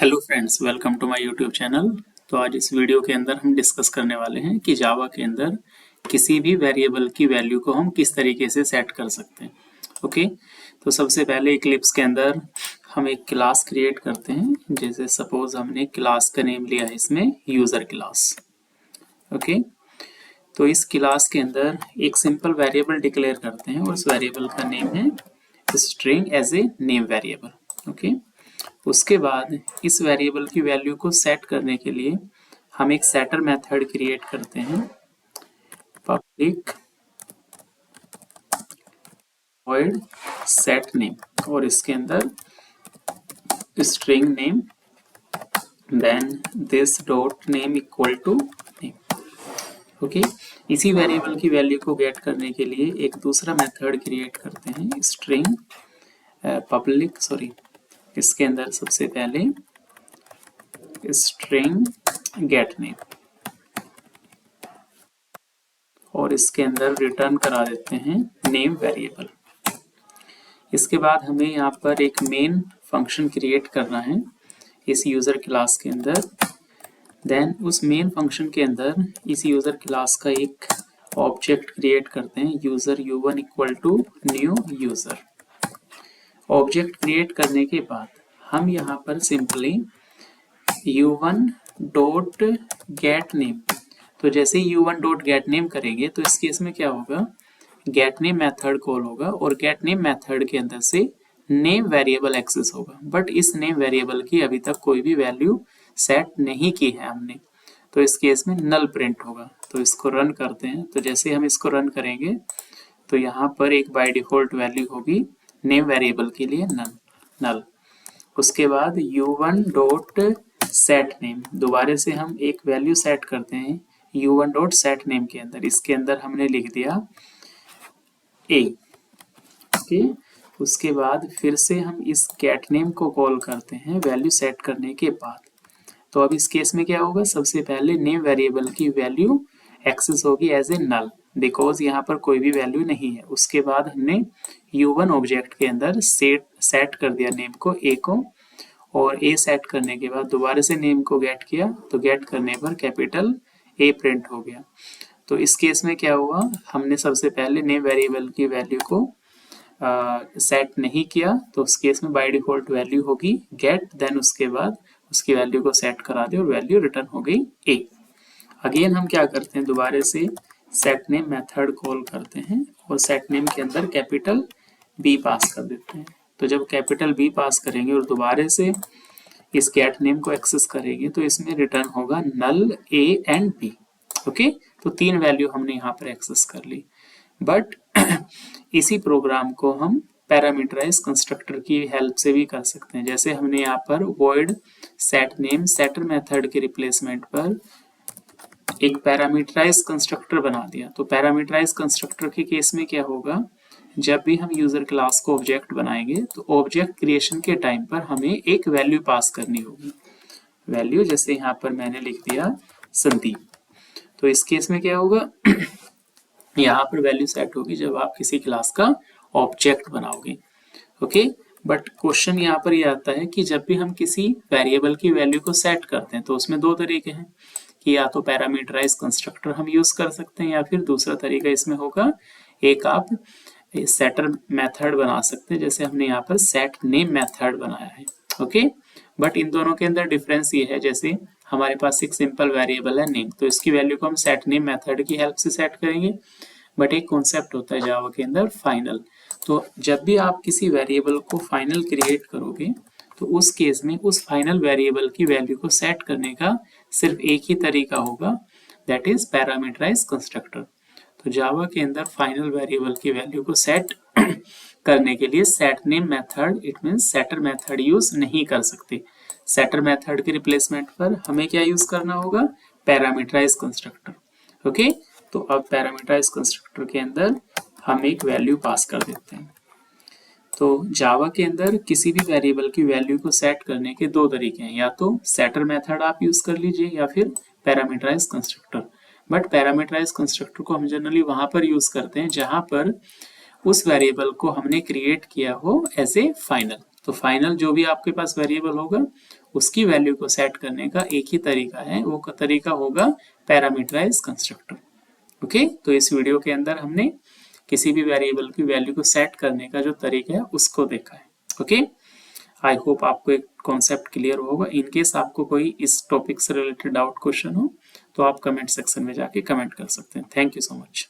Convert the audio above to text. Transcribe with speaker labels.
Speaker 1: Hello friends, welcome to my YouTube channel. तो आज इस वीडियो के अंदर हम डिस्कस करने वाले हैं कि जावा के अंदर किसी भी वेरिएबल की वैल्यू को हम किस तरीके से सेट कर सकते हैं। ओके, तो सबसे पहले इक्लिप्स के अंदर हम एक क्लास क्रिएट करते हैं। जैसे सपोज हमने क्लास का नेम लिया है इसमें यूज़र क्लास। ओके, तो इस क्लास के अंदर एक सिंपल वेरिएबल डिक्लेयर करते हैं और उस वेरिएबल का नेम है string as a name variable. Okay, उसके बाद इस वेरिएबल की वैल्यू को सेट करने के लिए हम एक सेटर मेथड क्रिएट करते हैं, पब्लिक वॉइड सेट नेम, और इसके अंदर string name then this dot name equal to name. Okay, इसी वेरिएबल की वैल्यू को गेट करने के लिए एक दूसरा मेथड क्रिएट करते हैं, स्ट्रिंग इसके अंदर सबसे पहले स्ट्रिंग गेट नेम और इसके अंदर रिटर्न करा देते हैं नेम वेरिएबल। इसके बाद हमें यहाँ पर एक मेन फंक्शन क्रिएट करना है इस यूजर क्लास के अंदर। देन उस मेन फंक्शन के अंदर इस यूजर क्लास का एक ऑब्जेक्ट क्रिएट करते हैं, user u1 equal to new user. Object create करने के बाद हम यहाँ पर simply u1 dot gate name, तो जैसे ही u1 डॉट गेट नेम करेंगे तो इस केस में क्या होगा, गेट नेम मेथड कॉल होगा और गेट नेम मेथड के अंदर से नेम वेरिएबल एक्सेस होगा। बट इस नेम वेरिएबल की अभी तक कोई भी वैल्यू सेट नहीं की है हमने, तो इस केस में नल प्रिंट होगा। तो इसको रन करते हैं। तो जैसे हम इसको रन करेंगे तो यहाँ पर एक बाय डिफॉल्ट वैल्यू होगी नेम वेरिएबल के लिए नल। उसके बाद u1 डॉट सेट नेम, दोबारा से हम एक वैल्यू सेट करते हैं u1 डॉट सेट नेम के अंदर। इसके अंदर हमने लिख दिया a। ओके, उसके बाद फिर से हम इस गेट नेम को कॉल करते हैं वैल्यू सेट करने के बाद। तो अब इस केस में क्या होगा, सबसे पहले नेम वेरिएबल की वैल्यू एक्सेस होगी एज ए नल, बिकॉज यहाँ पर कोई भी वैल्यू नहीं है। उसके बाद हमने u1 ऑब्जेक्ट के अंदर सेट कर दिया नेम को a को, और a सेट करने के बाद दोबारा से नेम को गेट किया, तो गेट करने पर कैपिटल A प्रिंट हो गया। तो इस केस में क्या हुआ, हमने सबसे पहले नेम वेरिएबल की वैल्यू को सेट नहीं किया, तो उस केस में बाय डिफॉल्ट वैल्यू होगी गेट, देन उसके बाद उसकी वैल्यू को सेट करा दे और वैल्यू रिटर्न हो गई A। अगेन हम क्या करते हैं, दोबारा से सेट नेम मेथड कॉल करते हैं और सेट नेम के अंदर कैपिटल B पास कर देते हैं। तो जब कैपिटल B पास करेंगे और दोबारा से इस गेट नेम को एक्सेस करेंगे तो इसमें रिटर्न होगा नल A एंड B। ओके, तो तीन वैल्यू हमने यहाँ पर एक्सेस कर ली। बट इसी प्रोग्राम को हम पैरामीटराइज कंस्ट्रक्टर की हेल्प से भी कर सकते हैं। जैसे हमने यहाँ पर void set name setter method के रिप्लेसमेंट पर एक पैरामीटराइज कंस्ट्रक्टर बना दिया। तो पैरामीटराइज कंस्ट्रक्टर के केस में क्या होगा, जब भी हम यूजर क्लास को ऑब्जेक्ट बनाएंगे तो ऑब्जेक्ट क्रिएशन के टाइम पर हमें एक वैल्यू पास करनी होगी। वैल्यू जैसे यहाँ पर मैंने लिख दिया संदीप। तो इस केस में क्या होगा, यहाँ पर वैल्यू सेट होगी जब आप किसी क्लास का ऑब्जेक्ट बनाओगे। ओके, बट क्वेश्चन यहाँ पर ये आता है कि जब भी हम किसी वेरिएबल की वैल्यू को सेट करते हैं तो उसमें दो तरीके हैं कि या तो पैरामीटराइज कंस्ट्रक्टर हम यूज कर सकते हैं या फिर दूसरा तरीका इसमें होगा, एक आप सेटर मेथड बना सकते हैं, जैसे हमने यहाँ पर सेट नेम मेथड बनाया है। ओके, बट इन दोनों के अंदर डिफरेंस ये है, जैसे हमारे पास एक सिंपल वेरिएबल है नेम, तो इसकी वैल्यू को हम सेट नेम मेथड की हेल्प से सेट करेंगे। बट एक कॉन्सेप्ट होता है जावा के अंदर फाइनल। तो जब भी आप किसी वेरिएबल को फाइनल क्रिएट करोगे तो उस केस में उस फाइनल वेरिएबल की वैल्यू को सेट करने का सिर्फ एक ही तरीका होगा, दैट इज पैरामीटराइज कंस्ट्रक्टर। तो जावा के अंदर फाइनल वेरिएबल की वैल्यू को सेट करने के लिए set name method, it means setter method use नहीं कर सकते। सेटर मेथड के रिप्लेसमेंट पर हमें क्या यूज करना होगा, पैरामीटराइज कंस्ट्रक्टर। ओके, तो अब पैरामीटराइज कंस्ट्रक्टर के अंदर हम एक वैल्यू पास कर देते हैं। तो जावा के अंदर किसी भी वेरिएबल की वैल्यू को सेट करने के दो तरीके हैं, या तो सेटर मेथड आप यूज कर लीजिए या फिर parameterise constructor. But parameterise constructor को हम जनरली वहां पर यूज करते हैं जहां पर उस वेरिएबल को हमने क्रिएट किया हो एज ए फाइनल। तो फाइनल जो भी आपके पास वेरिएबल होगा उसकी वैल्यू को सेट करने का एक ही तरीका है, वो तरीका होगा पैरामीटराइज कंस्ट्रक्टर। ओके, तो इस वीडियो के अंदर हमने किसी भी वेरिएबल की वैल्यू को सेट करने का जो तरीका है उसको देखा है। ओके, आई होप आपको एक कॉन्सेप्ट क्लियर होगा। इनकेस आपको कोई इस टॉपिक से रिलेटेड डाउट क्वेश्चन हो तो आप कमेंट सेक्शन में जाके कमेंट कर सकते हैं। Thank you so much.